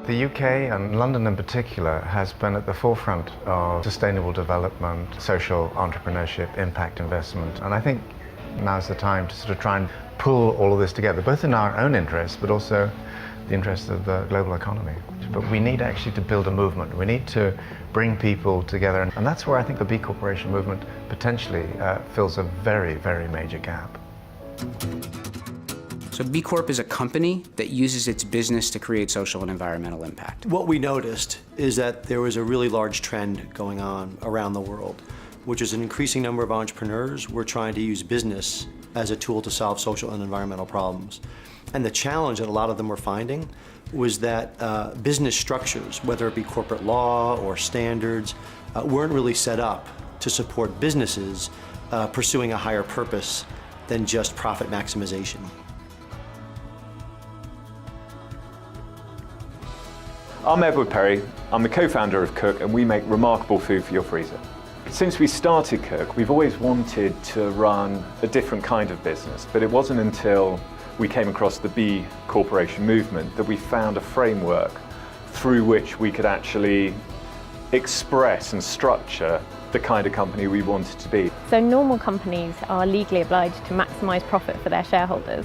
The UK, and London in particular, has been at the forefront of sustainable development, social entrepreneurship, impact investment, and I think now's the time to sort of try and pull all of this together, both in our own interests, but also the interests of the global economy. But we need actually to build a movement. We need to bring people together, and that's where I think the B Corporation movement potentially fills a very, very major gap. So B Corp is a company that uses its business to create social and environmental impact. What we noticed is that there was a really large trend going on around the world, which is an increasing number of entrepreneurs were trying to use business as a tool to solve social and environmental problems. And the challenge that a lot of them were finding was that business structures, whether it be corporate law or standards, weren't really set up to support businesses pursuing a higher purpose than just profit maximization. I'm Edward Perry. I'm the co-founder of Cook, and we make remarkable food for your freezer. Since we started Cook, we've always wanted to run a different kind of business, but it wasn't until we came across the B Corporation movement that we found a framework through which we could actually express and structure the kind of company we wanted to be. So normal companies are legally obliged to maximise profit for their shareholders.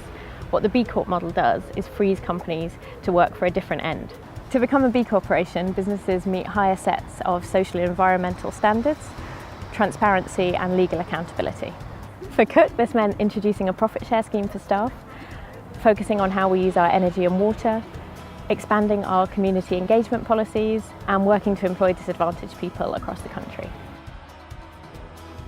What the B Corp model does is frees companies to work for a different end. To become a B Corporation, businesses meet higher sets of social and environmental standards, transparency and legal accountability. For Cook, this meant introducing a profit share scheme for staff, focusing on how we use our energy and water, expanding our community engagement policies, and working to employ disadvantaged people across the country.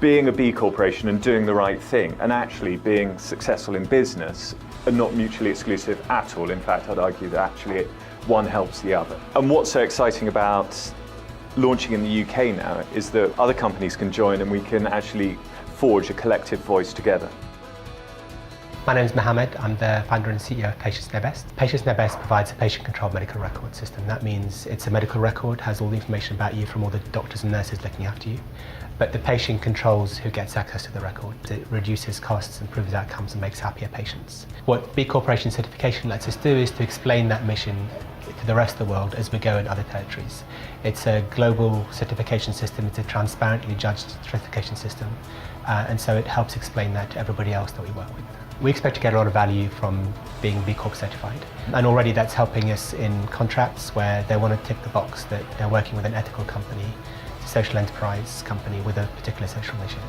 Being a B Corporation and doing the right thing, and actually being successful in business, are not mutually exclusive at all. In fact, I'd argue that actually one helps the other. And what's so exciting about launching in the UK now is that other companies can join and we can actually forge a collective voice together. My name is Mohammed. I'm the founder and CEO of Patients Know Best. Patients Know Best provides a patient-controlled medical record system. That means it's a medical record, has all the information about you from all the doctors and nurses looking after you, but the patient controls who gets access to the record. It reduces costs, improves outcomes, and makes happier patients. What B Corporation certification lets us do is to explain that mission to the rest of the world as we go in other territories. It's a global certification system. It's a transparently judged certification system, and so it helps explain that to everybody else that we work with. We expect to get a lot of value from being B Corp certified, and already that's helping us in contracts where they want to tick the box that they're working with an ethical company, a social enterprise company with a particular social mission.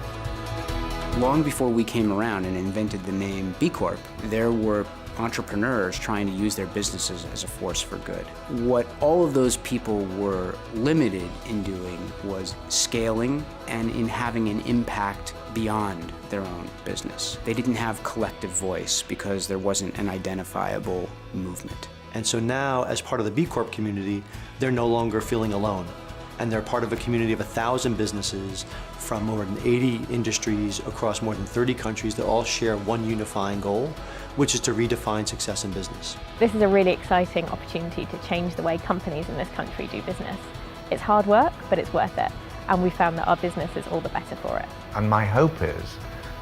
Long before we came around and invented the name B Corp, there were entrepreneurs trying to use their businesses as a force for good. What all of those people were limited in doing was scaling and in having an impact beyond their own business. They didn't have collective voice because there wasn't an identifiable movement. And so now, as part of the B Corp community, they're no longer feeling alone. And they're part of a community of 1,000 businesses from more than 80 industries across more than 30 countries that all share one unifying goal, which is to redefine success in business. This is a really exciting opportunity to change the way companies in this country do business. It's hard work, but it's worth it. And we found that our business is all the better for it. And my hope is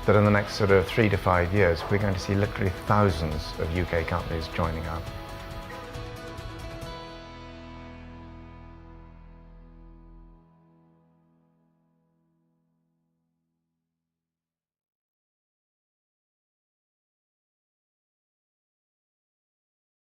that in the next sort of 3 to 5 years, we're going to see literally thousands of UK companies joining up.